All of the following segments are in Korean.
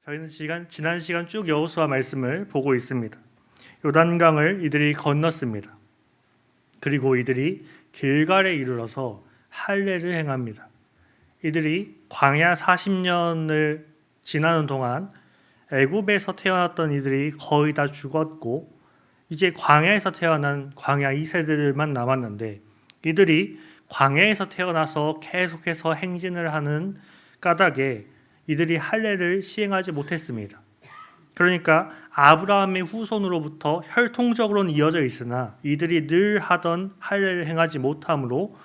저희는 지난 시간 쭉 여호수아 말씀을 보고 있습니다. 요단강을 이들이 건넜습니다. 그리고 이들이 길갈에 이르러서 할례를 행합니다. 이들이 광야 40년을 지나는 동안 애굽에서 태어났던 이들이 거의 다 죽었고 이제 광야에서 태어난 광야 2세들만 남았는데 이들이 광야에서 태어나서 계속해서 행진을 하는 까닭에 이들이 할례를 시행하지 못했습니다. 그러니까 아브라함의 후손으로부터 혈통적으로는 이어져 있으나 이들이 늘 하던 할례를 행하지 못함으로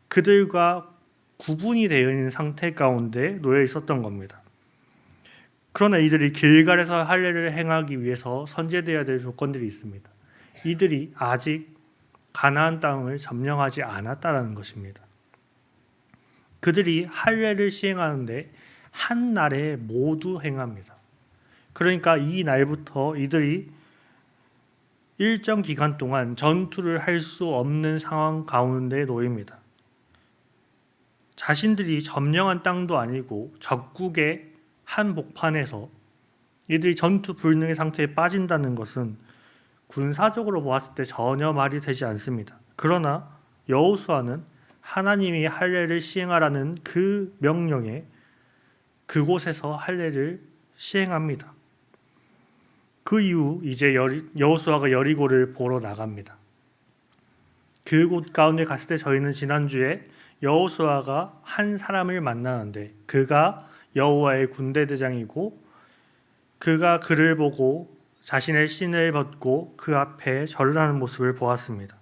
그들과 구분이 되어 있는 상태 가운데 놓여 있었던 겁니다. 그러나 이들이 길갈에서 할례를 행하기 위해서 선제되어야 될 조건들이 있습니다. 이들이 아직 가나안 땅을 점령하지 않았다라는 것입니다. 그들이 할례를 시행하는데 한 날에 모두 행합니다. 그러니까 이 날부터 이들이 일정 기간 동안 전투를 할 수 없는 상황 가운데 놓입니다. 자신들이 점령한 땅도 아니고 적국의 한복판에서 이들이 전투 불능의 상태에 빠진다는 것은 군사적으로 보았을 때 전혀 말이 되지 않습니다. 그러나 여호수아는 하나님이 할례를 시행하라는 그 명령에 그곳에서 할례를 시행합니다. 그 이후 이제 여호수아가 여리고를 보러 나갑니다. 그곳 가운데 갔을 때 저희는 지난주에 여호수아가 한 사람을 만나는데 그가 여호와의 군대 대장이고 그가 그를 보고 자신의 신을 벗고 그 앞에 절을 하는 모습을 보았습니다.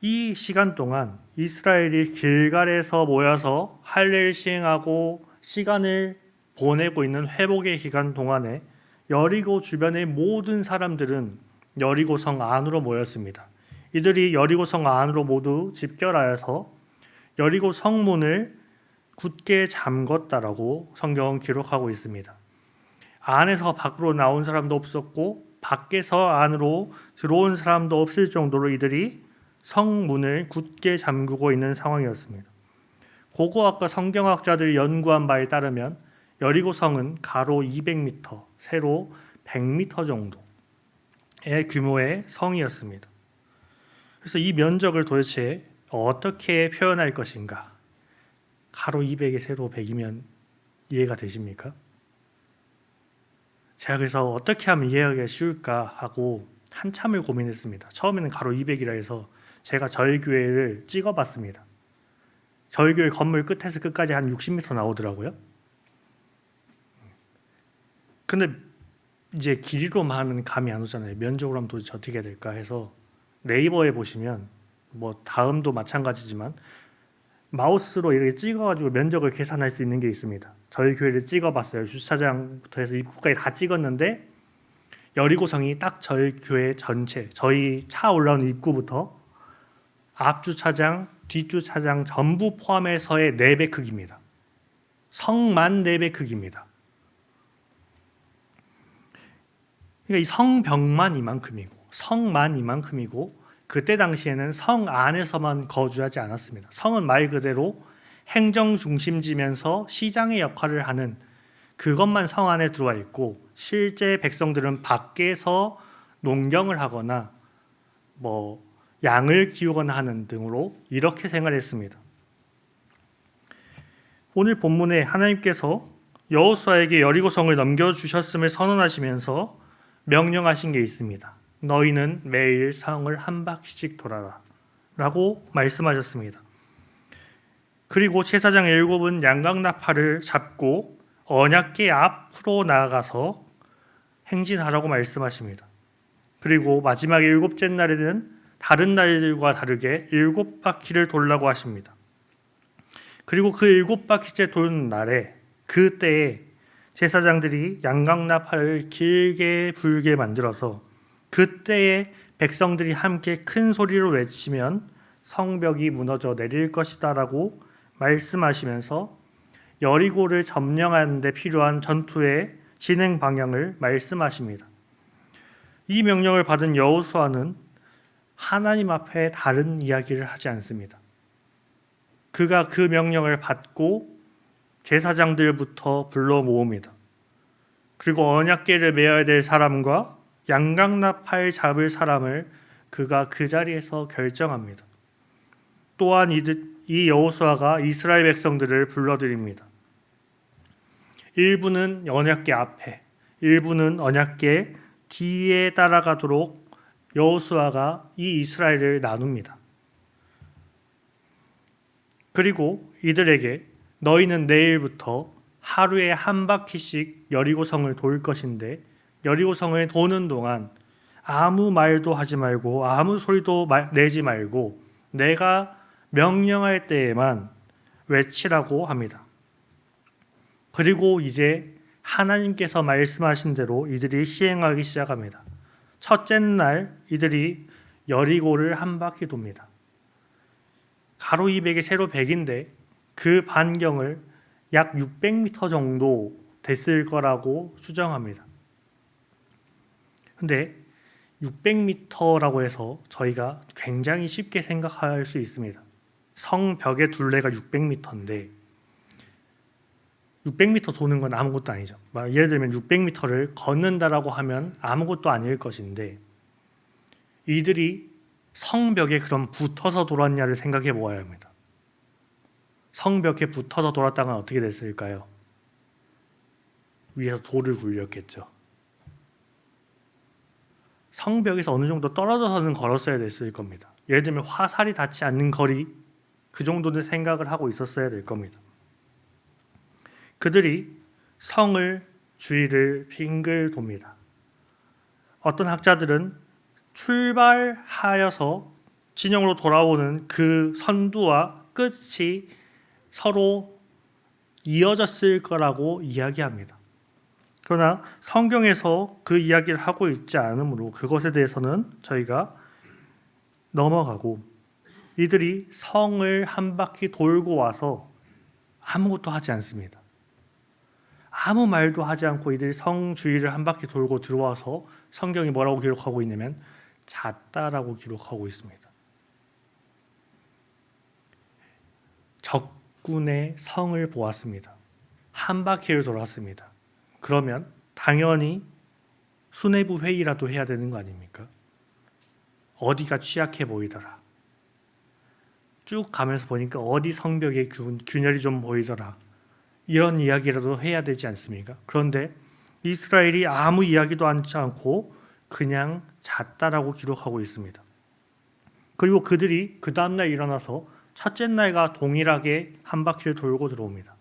이 시간 동안 이스라엘이 길갈에서 모여서 할례를 시행하고 시간을 보내고 있는 회복의 기간 동안에 여리고 주변의 모든 사람들은 여리고성 안으로 모였습니다. 이들이 여리고성 안으로 모두 집결하여서 여리고 성문을 굳게 잠궜다라고 성경은 기록하고 있습니다. 안에서 밖으로 나온 사람도 없었고 밖에서 안으로 들어온 사람도 없을 정도로 이들이 성문을 굳게 잠그고 있는 상황이었습니다. 고고학과 성경학자들이 연구한 바에 따르면 여리고성은 가로 200m, 세로 100m 정도의 규모의 성이었습니다. 그래서 이 면적을 도대체 어떻게 표현할 것인가? 가로 200에 세로 100이면 이해가 되십니까? 제가 그래서 어떻게 하면 이해하기가 쉬울까 하고 한참을 고민했습니다. 처음에는 가로 200이라 해서 제가 저희 교회를 찍어봤습니다. 저희 교회 건물 끝에서 끝까지 한 60m 나오더라고요. 근데 이제 길이로만 하면 감이 안 오잖아요. 면적으로 하면 도대체 어떻게 해야 될까 해서 네이버에 보시면 뭐 다음도 마찬가지지만 마우스로 이렇게 찍어가지고 면적을 계산할 수 있는 게 있습니다. 저희 교회를 찍어봤어요. 주차장부터 해서 입구까지 다 찍었는데 여리고성이 딱 저희 교회 전체, 저희 차 올라오는 입구부터 앞주차장, 뒷주차장 전부 포함해서의 4배 크기입니다. 성만 4배 크기입니다. 그러니까 이 성벽만 이만큼이고 그때 당시에는 성 안에서만 거주하지 않았습니다. 성은 말 그대로 행정 중심지면서 시장의 역할을 하는 그것만 성 안에 들어와 있고 실제 백성들은 밖에서 농경을 하거나 뭐 양을 키우거나 하는 등으로 이렇게 생활했습니다. 오늘 본문에 하나님께서 여호수아에게 여리고성을 넘겨주셨음을 선언하시면서 명령하신 게 있습니다. 너희는 매일 성을 한 바퀴씩 돌아라 라고 말씀하셨습니다. 그리고 제사장 7은 양각나팔을 잡고 언약궤 앞으로 나아가서 행진하라고 말씀하십니다. 그리고 마지막 7째 날에는 다른 날들과 다르게 7바퀴를 돌라고 하십니다. 그리고 그 7바퀴째 도는 날에 그때에 제사장들이 양각나팔을 길게 불게 만들어서 그때에 백성들이 함께 큰 소리로 외치면 성벽이 무너져 내릴 것이다 라고 말씀하시면서 여리고를 점령하는 데 필요한 전투의 진행 방향을 말씀하십니다. 이 명령을 받은 여호수아는 하나님 앞에 다른 이야기를 하지 않습니다. 그가 그 명령을 받고 제사장들부터 불러 모읍니다. 그리고 언약궤를 메어야 될 사람과 양강나팔 잡을 사람을 그가 그 자리에서 결정합니다. 또한 이 여호수아가 이스라엘 백성들을 불러들입니다. 일부는 언약궤 앞에, 일부는 언약궤 뒤에 따라가도록 여호수아가 이 이스라엘을 나눕니다. 그리고 이들에게 너희는 내일부터 하루에 한 바퀴씩 여리고성을 돌 것인데 여리고성을 도는 동안 아무 말도 하지 말고 아무 소리도 내지 말고 내가 명령할 때에만 외치라고 합니다. 그리고 이제 하나님께서 말씀하신 대로 이들이 시행하기 시작합니다. 첫째 날 이들이 여리고를 한 바퀴 돕니다. 가로 200에 세로 100인데 그 반경을 약 600m 정도 됐을 거라고 추정합니다. 근데 600m라고 해서 저희가 굉장히 쉽게 생각할 수 있습니다. 성벽의 둘레가 600m인데 600m 도는 건 아무것도 아니죠. 예를 들면 600m를 걷는다라고 하면 아무것도 아닐 것인데 이들이 성벽에 그럼 붙어서 돌았냐를 생각해 보아야 합니다. 성벽에 붙어서 돌았다가 어떻게 됐을까요? 위에서 돌을 굴렸겠죠. 성벽에서 어느 정도 떨어져서는 걸었어야 됐을 겁니다. 예를 들면 화살이 닿지 않는 거리, 그 정도는 생각을 하고 있었어야 될 겁니다. 그들이 성을 주위를 빙글 돕니다. 어떤 학자들은 출발하여서 진영으로 돌아오는 그 선두와 끝이 서로 이어졌을 거라고 이야기합니다. 그러나 성경에서 그 이야기를 하고 있지 않으므로 그것에 대해서는 저희가 넘어가고 이들이 성을 한 바퀴 돌고 와서 아무것도 하지 않습니다. 아무 말도 하지 않고 이들이 성 주위를 한 바퀴 돌고 들어와서 성경이 뭐라고 기록하고 있냐면 잤다라고 기록하고 있습니다. 적군의 성을 보았습니다. 한 바퀴를 돌았습니다. 그러면 당연히 수뇌부 회의라도 해야 되는 거 아닙니까? 어디가 취약해 보이더라. 쭉 가면서 보니까 어디 성벽에 균열이 좀 보이더라. 이런 이야기라도 해야 되지 않습니까? 그런데 이스라엘이 아무 이야기도 하지 않고 그냥 잤다라고 기록하고 있습니다. 그리고 그들이 그 다음날 일어나서 첫째 날과 동일하게 한 바퀴를 돌고 들어옵니다.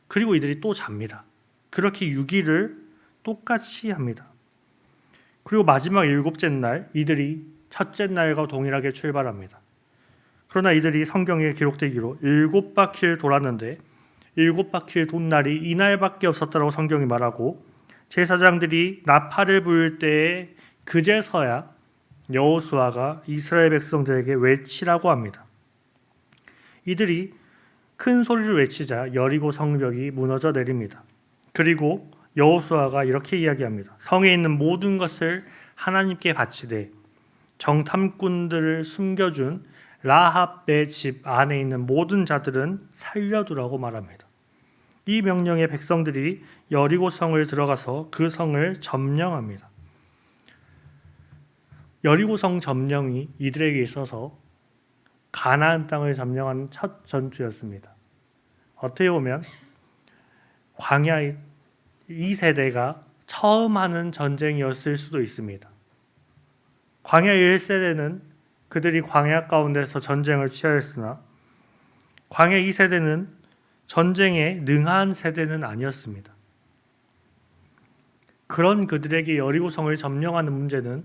그리고 이들이 또 잡니다. 그렇게 6일을 똑같이 합니다. 그리고 마지막 7째 날 이들이 첫째 날과 동일하게 출발합니다. 그러나 이들이 성경에 기록되기로 7바퀴를 돌았는데 7바퀴를 돈 날이 이날밖에 없었다고 성경이 말하고 제사장들이 나팔을 부을 때에 그제서야 여호수아가 이스라엘 백성들에게 외치라고 합니다. 이들이 큰 소리를 외치자 여리고 성벽이 무너져 내립니다. 그리고 여호수아가 이렇게 이야기합니다. 성에 있는 모든 것을 하나님께 바치되 정탐꾼들을 숨겨준 라합의 집 안에 있는 모든 자들은 살려두라고 말합니다. 이 명령에 백성들이 여리고 성을 들어가서 그 성을 점령합니다. 여리고 성 점령이 이들에게 있어서 가나안 땅을 점령한 첫 전투였습니다. 어떻게 보면 광야 2세대가 처음 하는 전쟁이었을 수도 있습니다. 광야 1세대는 그들이 광야 가운데서 전쟁을 취하였으나 광야 2세대는 전쟁에 능한 세대는 아니었습니다. 그런 그들에게 여리고성을 점령하는 문제는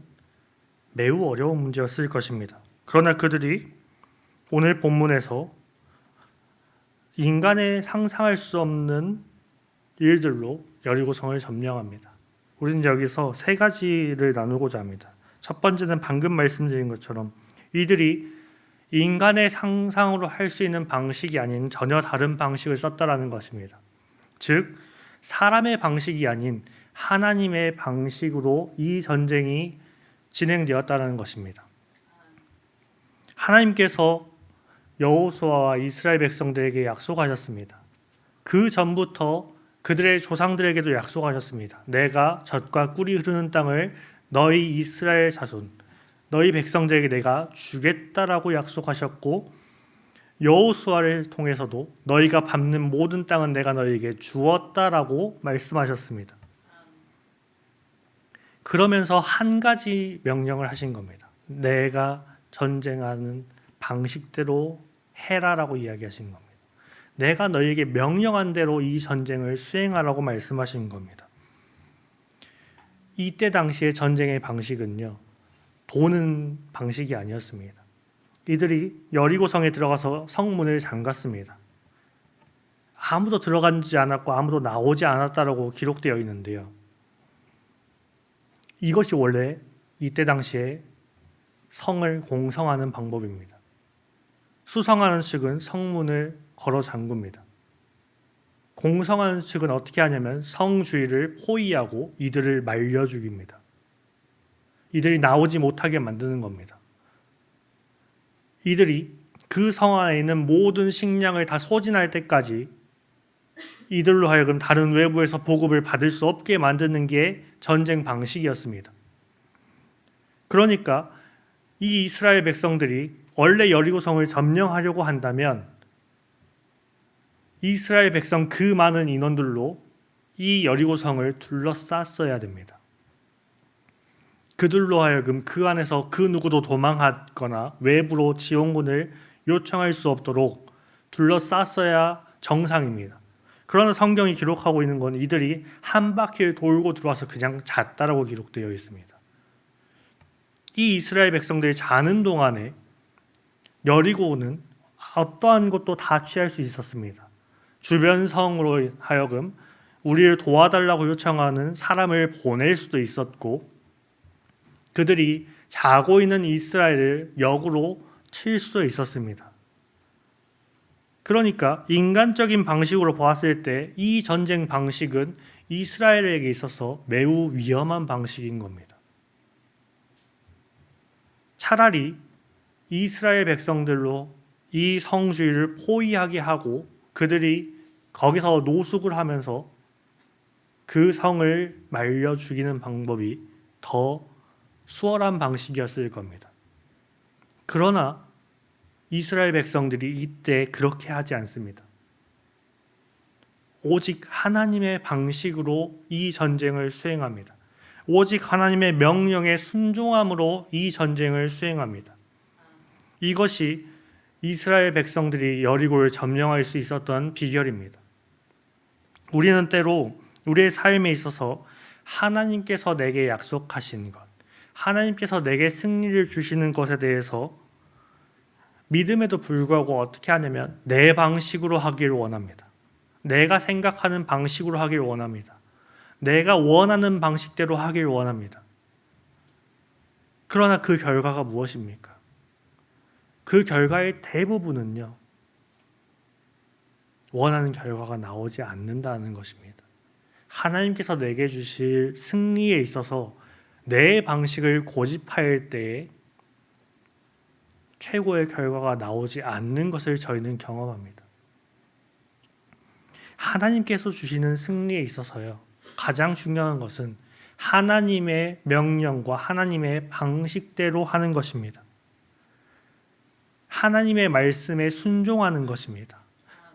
매우 어려운 문제였을 것입니다. 그러나 그들이 오늘 본문에서 인간의 상상할 수 없는 일들로 여리고성을 점령합니다. 우리는 여기서 세 가지를 나누고자 합니다. 첫 번째는 방금 말씀드린 것처럼 이들이 인간의 상상으로 할 수 있는 방식이 아닌 전혀 다른 방식을 썼다라는 것입니다. 즉 사람의 방식이 아닌 하나님의 방식으로 이 전쟁이 진행되었다는 것입니다. 하나님께서 여호수아와 이스라엘 백성들에게 약속하셨습니다. 그 전부터 그들의 조상들에게도 약속하셨습니다. 내가 젖과 꿀이 흐르는 땅을 너희 이스라엘 자손, 너희 백성들에게 내가 주겠다라고 약속하셨고, 여호수아를 통해서도 너희가 밟는 모든 땅은 내가 너희에게 주었다라고 말씀하셨습니다. 그러면서 한 가지 명령을 하신 겁니다. 내가 전쟁하는 방식대로 해라라고 이야기하신 겁니다. 내가 너희에게 명령한 대로 이 전쟁을 수행하라고 말씀하신 겁니다. 이때 당시의 전쟁의 방식은요, 도는 방식이 아니었습니다. 이들이 여리고성에 들어가서 성문을 잠갔습니다. 아무도 들어가지 않았고 아무도 나오지 않았다라고 기록되어 있는데요. 이것이 원래 이때 당시에 성을 공성하는 방법입니다. 수성하는 측은 성문을 걸어 잠굽니다. 공성하는 측은 어떻게 하냐면 성 주위를 포위하고 이들을 말려 죽입니다. 이들이 나오지 못하게 만드는 겁니다. 이들이 그 성 안에 있는 모든 식량을 다 소진할 때까지 이들로 하여금 다른 외부에서 보급을 받을 수 없게 만드는 게 전쟁 방식이었습니다. 그러니까 이 이스라엘 백성들이 원래 여리고성을 점령하려고 한다면 이스라엘 백성 그 많은 인원들로 이 여리고성을 둘러쌌어야 됩니다. 그들로 하여금 그 안에서 그 누구도 도망하거나 외부로 지원군을 요청할 수 없도록 둘러쌌어야 정상입니다. 그러나 성경이 기록하고 있는 건 이들이 한 바퀴를 돌고 들어와서 그냥 잤다라고 기록되어 있습니다. 이 이스라엘 백성들이 자는 동안에 여리고는 어떠한 것도 다 취할 수 있었습니다. 주변 성으로 하여금 우리를 도와달라고 요청하는 사람을 보낼 수도 있었고, 그들이 자고 있는 이스라엘을 역으로 칠 수도 있었습니다. 그러니까 인간적인 방식으로 보았을 때 이 전쟁 방식은 이스라엘에게 있어서 매우 위험한 방식인 겁니다. 차라리 이스라엘 백성들로 이 성주의를 포위하게 하고 그들이 거기서 노숙을 하면서 그 성을 말려 죽이는 방법이 더 수월한 방식이었을 겁니다. 그러나 이스라엘 백성들이 이때 그렇게 하지 않습니다. 오직 하나님의 방식으로 이 전쟁을 수행합니다. 오직 하나님의 명령에 순종함으로 이 전쟁을 수행합니다. 이것이 이스라엘 백성들이 여리고를 점령할 수 있었던 비결입니다. 우리는 때로 우리의 삶에 있어서 하나님께서 내게 약속하신 것, 하나님께서 내게 승리를 주시는 것에 대해서 믿음에도 불구하고 어떻게 하냐면 내 방식으로 하기를 원합니다. 내가 생각하는 방식으로 하기를 원합니다. 내가 원하는 방식대로 하기를 원합니다. 그러나 그 결과가 무엇입니까? 그 결과의 대부분은요, 원하는 결과가 나오지 않는다는 것입니다. 하나님께서 내게 주실 승리에 있어서 내 방식을 고집할 때에 최고의 결과가 나오지 않는 것을 저희는 경험합니다. 하나님께서 주시는 승리에 있어서요, 가장 중요한 것은 하나님의 명령과 하나님의 방식대로 하는 것입니다. 하나님의 말씀에 순종하는 것입니다.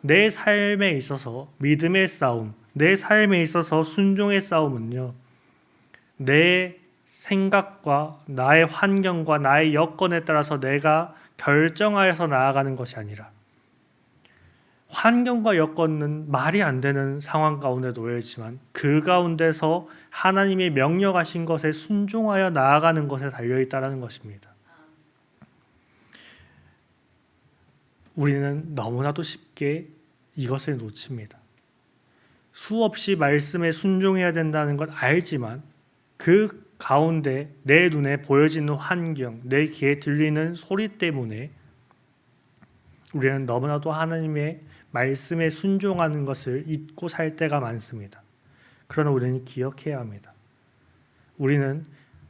내 삶에 있어서 믿음의 싸움, 내 삶에 있어서 순종의 싸움은요, 내 생각과 나의 환경과 나의 여건에 따라서 내가 결정하여서 나아가는 것이 아니라, 환경과 여건은 말이 안 되는 상황 가운데 놓여 있지만 그 가운데서 하나님이 명령하신 것에 순종하여 나아가는 것에 달려 있다는 것입니다. 우리는 너무나도 쉽게 이것을 놓칩니다. 수없이 말씀에 순종해야 된다는 걸 알지만 그 가운데 내 눈에 보여지는 환경, 내 귀에 들리는 소리 때문에 우리는 너무나도 하나님의 말씀에 순종하는 것을 잊고 살 때가 많습니다. 그러나 우리는 기억해야 합니다. 우리는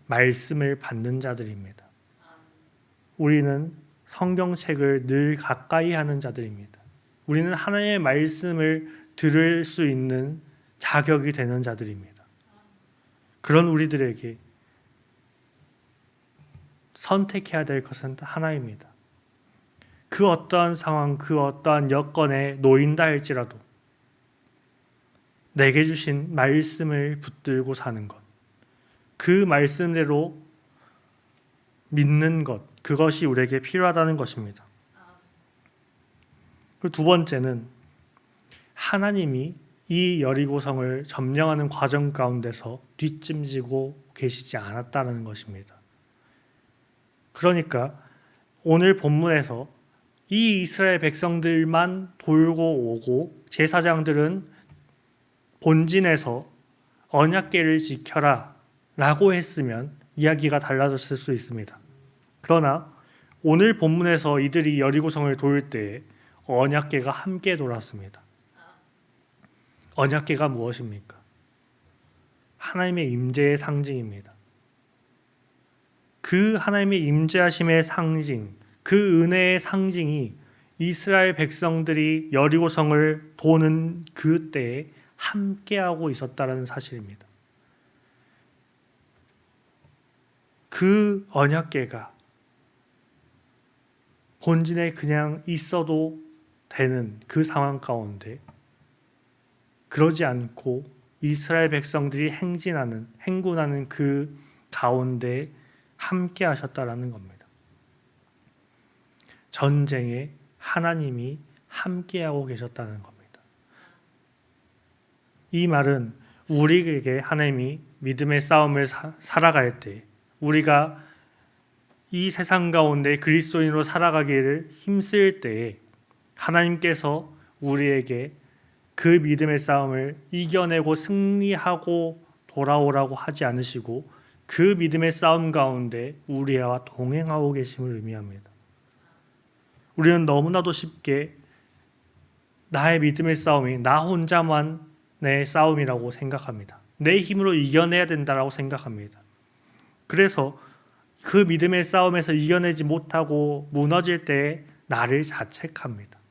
말씀을 받는 자들입니다. 우리는 성경책을 늘 가까이 하는 자들입니다. 우리는 하나님의 말씀을 들을 수 있는 자격이 되는 자들입니다. 그런 우리들에게 선택해야 될 것은 하나입니다. 그 어떠한 상황, 그 어떠한 여건에 놓인다 할지라도 내게 주신 말씀을 붙들고 사는 것, 그 말씀대로 믿는 것, 그것이 우리에게 필요하다는 것입니다. 그 두 번째는 하나님이 이 여리고성을 점령하는 과정 가운데서 뒷짐지고 계시지 않았다는 것입니다. 그러니까 오늘 본문에서 이 이스라엘 백성들만 돌고 오고 제사장들은 본진에서 언약궤를 지켜라 라고 했으면 이야기가 달라졌을 수 있습니다. 그러나 오늘 본문에서 이들이 여리고성을 돌 때에 언약궤가 함께 돌았습니다. 언약궤가 무엇입니까? 하나님의 임재의 상징입니다. 그 하나님의 임재하심의 상징, 그 은혜의 상징이 이스라엘 백성들이 여리고성을 도는 그때에 함께하고 있었다는 사실입니다. 그 언약궤가 본진에 그냥 있어도 되는 그 상황 가운데 그러지 않고 이스라엘 백성들이 행군하는 그 가운데 함께 하셨다라는 겁니다. 전쟁에 하나님이 함께하고 계셨다는 겁니다. 이 말은 우리에게 하나님이 믿음의 싸움을 살아갈 때 우리가 이 세상 가운데 그리스도인으로 살아가기를 힘쓸 때에 하나님께서 우리에게 그 믿음의 싸움을 이겨내고 승리하고 돌아오라고 하지 않으시고 그 믿음의 싸움 가운데 우리와 동행하고 계심을 의미합니다. 우리는 너무나도 쉽게 나의 믿음의 싸움이 나 혼자만의 싸움이라고 생각합니다. 내 힘으로 이겨내야 된다고 생각합니다. 그래서 그 믿음의 싸움에서 이겨내지 못하고 무너질 때 나를 자책합니다.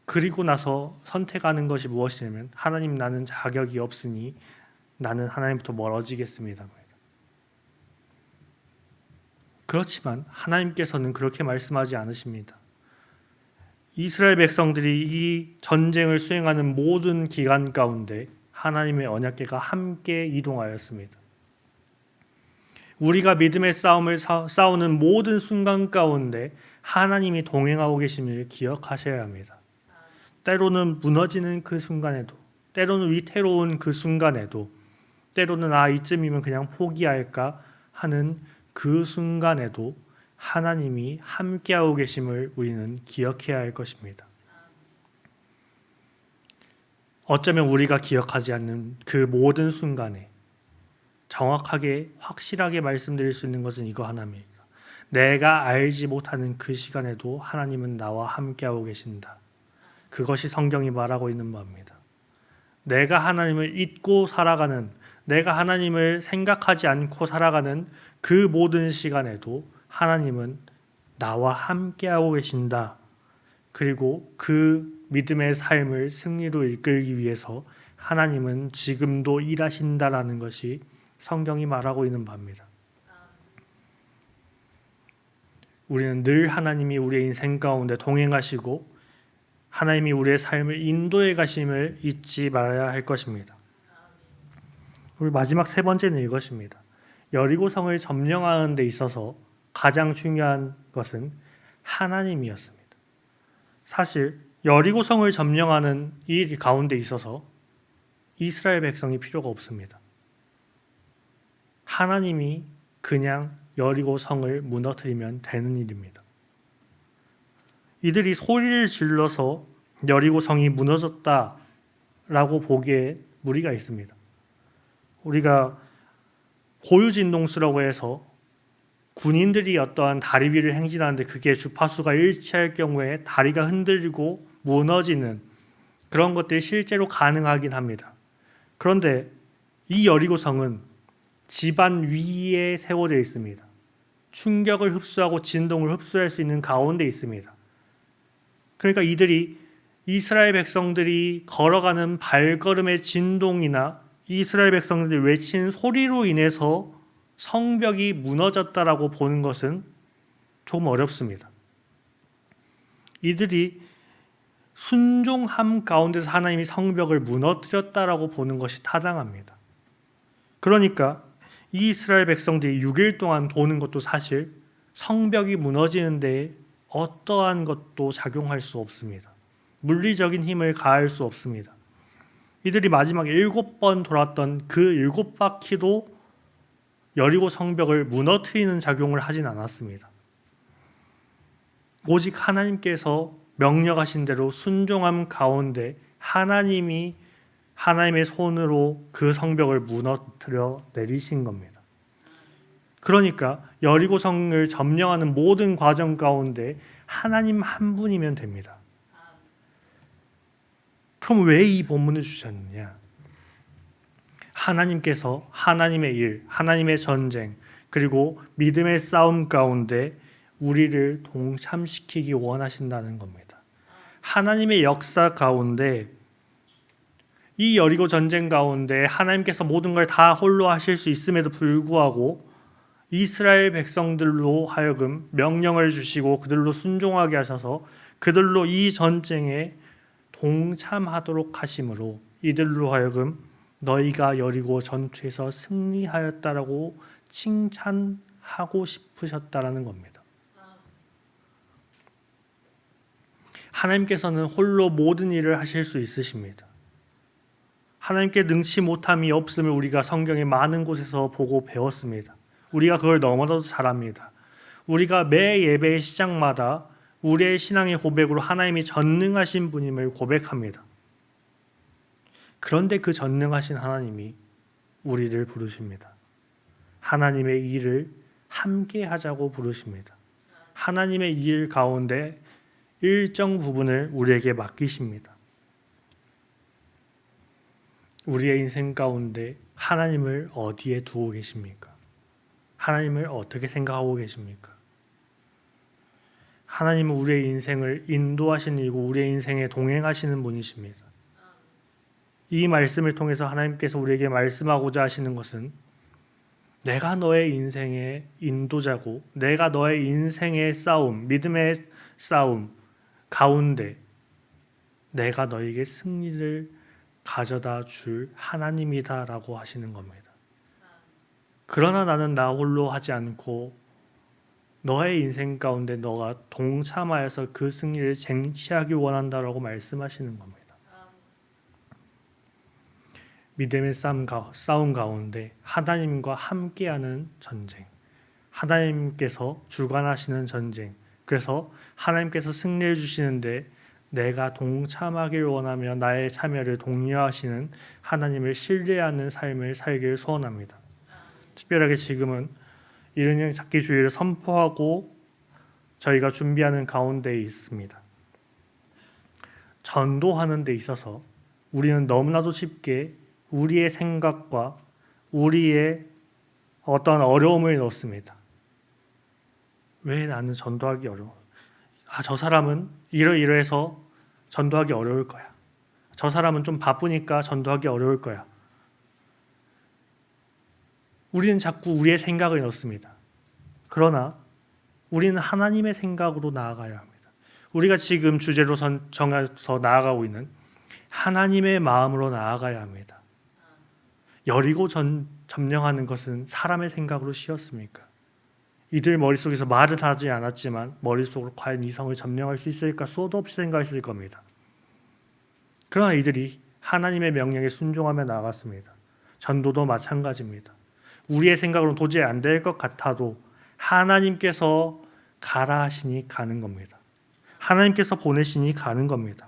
그리고 나서 선택하는 것이 무엇이냐면 하나님 나는 자격이 없으니 나는 하나님부터 멀어지겠습니다. 그렇지만 하나님께서는 그렇게 말씀하지 않으십니다. 이스라엘 백성들이 이 전쟁을 수행하는 모든 기간 가운데 하나님의 언약궤가 함께 이동하였습니다. 우리가 믿음의 싸움을 싸우는 모든 순간 가운데 하나님이 동행하고 계심을 기억하셔야 합니다. 때로는 무너지는 그 순간에도, 때로는 위태로운 그 순간에도, 때로는 이쯤이면 그냥 포기할까 하는 그 순간에도 하나님이 함께하고 계심을 우리는 기억해야 할 것입니다. 어쩌면 우리가 기억하지 않는 그 모든 순간에 정확하게 확실하게 말씀드릴 수 있는 것은 이거 하나입니다. 내가 알지 못하는 그 시간에도 하나님은 나와 함께하고 계신다. 그것이 성경이 말하고 있는 바입니다. 내가 하나님을 잊고 살아가는, 내가 하나님을 생각하지 않고 살아가는 그 모든 시간에도 하나님은 나와 함께하고 계신다. 그리고 그 믿음의 삶을 승리로 이끌기 위해서 하나님은 지금도 일하신다라는 것이 성경이 말하고 있는 바입니다. 우리는 늘 하나님이 우리의 인생 가운데 동행하시고 하나님이 우리의 삶을 인도해 가심을 잊지 말아야 할 것입니다. 우리 마지막 세 번째는 이것입니다. 여리고성을 점령하는 데 있어서 가장 중요한 것은 하나님이었습니다. 사실 여리고성을 점령하는 일 가운데 있어서 이스라엘 백성이 필요가 없습니다. 하나님이 그냥 여리고성을 무너뜨리면 되는 일입니다. 이들이 소리를 질러서 여리고성이 무너졌다라고 보기에 무리가 있습니다. 우리가 고유진동수라고 해서 군인들이 어떠한 다리 위를 행진하는데 그게 주파수가 일치할 경우에 다리가 흔들리고 무너지는 그런 것들이 실제로 가능하긴 합니다. 그런데 이 여리고성은 지반 위에 세워져 있습니다. 충격을 흡수하고 진동을 흡수할 수 있는 가운데 있습니다. 그러니까 이들이 이스라엘 백성들이 걸어가는 발걸음의 진동이나 이스라엘 백성들이 외친 소리로 인해서 성벽이 무너졌다라고 보는 것은 조금 어렵습니다. 이들이 순종함 가운데서 하나님이 성벽을 무너뜨렸다라고 보는 것이 타당합니다. 그러니까 이 이스라엘 백성들이 6일 동안 도는 것도 사실 성벽이 무너지는 데 어떠한 것도 작용할 수 없습니다. 물리적인 힘을 가할 수 없습니다. 이들이 마지막에 7번 돌았던 그 7바퀴도 여리고 성벽을 무너뜨리는 작용을 하진 않았습니다. 오직 하나님께서 명령하신 대로 순종함 가운데 하나님의 손으로 그 성벽을 무너뜨려 내리신 겁니다. 그러니까 여리고 성을 점령하는 모든 과정 가운데 하나님 한 분이면 됩니다. 그럼 왜 이 본문을 주셨느냐? 하나님께서 하나님의 일, 하나님의 전쟁, 그리고 믿음의 싸움 가운데 우리를 동참시키기 원하신다는 겁니다. 하나님의 역사 가운데 이 여리고 전쟁 가운데 하나님께서 모든 걸 다 홀로 하실 수 있음에도 불구하고 이스라엘 백성들로 하여금 명령을 주시고 그들로 순종하게 하셔서 그들로 이 전쟁에 동참하도록 하심으로 이들로 하여금 너희가 여리고 전투에서 승리하였다라고 칭찬하고 싶으셨다라는 겁니다. 하나님께서는 홀로 모든 일을 하실 수 있으십니다. 하나님께 능치 못함이 없음을 우리가 성경의 많은 곳에서 보고 배웠습니다. 우리가 그걸 너무나도 잘 압니다. 우리가 매 예배의 시작마다 우리의 신앙의 고백으로 하나님이 전능하신 분임을 고백합니다. 그런데 그 전능하신 하나님이 우리를 부르십니다. 하나님의 일을 함께 하자고 부르십니다. 하나님의 일 가운데 일정 부분을 우리에게 맡기십니다. 우리의 인생 가운데 하나님을 어디에 두고 계십니까? 하나님을 어떻게 생각하고 계십니까? 하나님은 우리의 인생을 인도하시는 이고 우리의 인생에 동행하시는 분이십니다. 이 말씀을 통해서 하나님께서 우리에게 말씀하고자 하시는 것은 내가 너의 인생의 인도자고 내가 너의 인생의 싸움, 믿음의 싸움 가운데 내가 너에게 승리를 가져다 줄 하나님이다라고 하시는 겁니다. 그러나 나는 나 홀로 하지 않고 너의 인생 가운데 너가 동참하여서 그 승리를 쟁취하기 원한다라고 말씀하시는 겁니다. 믿음의 싸움 가운데 하나님과 함께하는 전쟁, 하나님께서 주관하시는 전쟁, 그래서 하나님께서 승리해 주시는데 내가 동참하길 원하며 나의 참여를 독려하시는 하나님을 신뢰하는 삶을 살기를 소원합니다. 특별하게 지금은 이른영 찾기 주일을 선포하고 저희가 준비하는 가운데 있습니다. 전도하는 데 있어서 우리는 너무나도 쉽게 우리의 생각과 우리의 어떤 어려움을 넣습니다. 왜 나는 전도하기 어려워? 저 사람은 이러이러해서 전도하기 어려울 거야. 저 사람은 좀 바쁘니까 전도하기 어려울 거야. 우리는 자꾸 우리의 생각을 넣습니다. 그러나 우리는 하나님의 생각으로 나아가야 합니다. 우리가 지금 주제로 정해서 나아가고 있는 하나님의 마음으로 나아가야 합니다. 여리고 점령하는 것은 사람의 생각으로 쉬웠습니까? 이들 머릿속에서 말은 하지 않았지만 머릿속으로 과연 이 성을 점령할 수 있을까 수도 없이 생각했을 겁니다. 그러나 이들이 하나님의 명령에 순종하며 나아갔습니다. 전도도 마찬가지입니다. 우리의 생각으로는 도저히 안 될 것 같아도 하나님께서 가라 하시니 가는 겁니다. 하나님께서 보내시니 가는 겁니다.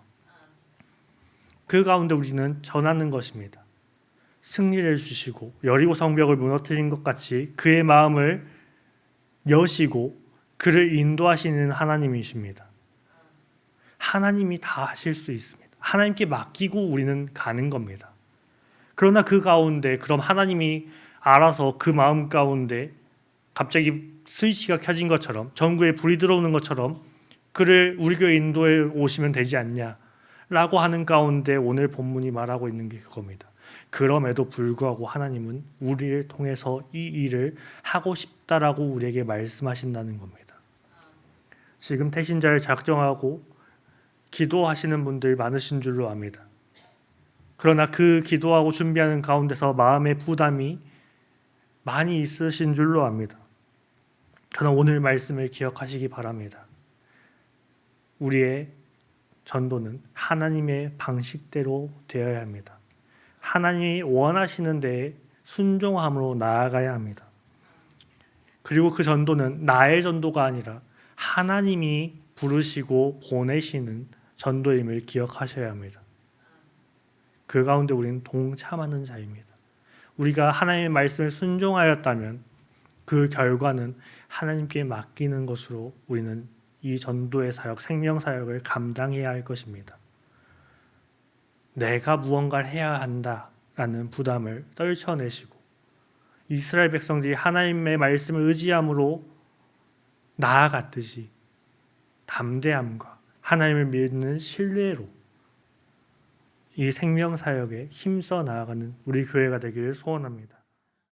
그 가운데 우리는 전하는 것입니다. 승리를 주시고 여리고 성벽을 무너뜨린 것 같이 그의 마음을 여시고 그를 인도하시는 하나님이십니다. 하나님이 다 하실 수 있습니다. 하나님께 맡기고 우리는 가는 겁니다. 그러나 그 가운데 그럼 하나님이 알아서 그 마음 가운데 갑자기 스위치가 켜진 것처럼 전구에 불이 들어오는 것처럼 그를 우리 교회 인도해 오시면 되지 않냐 라고 하는 가운데 오늘 본문이 말하고 있는 게 그겁니다. 그럼에도 불구하고 하나님은 우리를 통해서 이 일을 하고 싶다라고 우리에게 말씀하신다는 겁니다. 지금 태신자를 작정하고 기도하시는 분들이 많으신 줄로 압니다. 그러나 그 기도하고 준비하는 가운데서 마음의 부담이 많이 있으신 줄로 압니다. 그러나 오늘 말씀을 기억하시기 바랍니다. 우리의 전도는 하나님의 방식대로 되어야 합니다. 하나님이 원하시는 데에 순종함으로 나아가야 합니다. 그리고 그 전도는 나의 전도가 아니라 하나님이 부르시고 보내시는 전도임을 기억하셔야 합니다. 그 가운데 우리는 동참하는 자입니다. 우리가 하나님의 말씀을 순종하였다면 그 결과는 하나님께 맡기는 것으로 우리는 이 전도의 사역, 생명 사역을 감당해야 할 것입니다. 내가 무언가를 해야 한다라는 부담을 떨쳐내시고 이스라엘 백성들이 하나님의 말씀을 의지함으로 나아갔듯이 담대함과 하나님을 믿는 신뢰로 이 생명 사역에 힘써 나아가는 우리 교회가 되기를 소원합니다.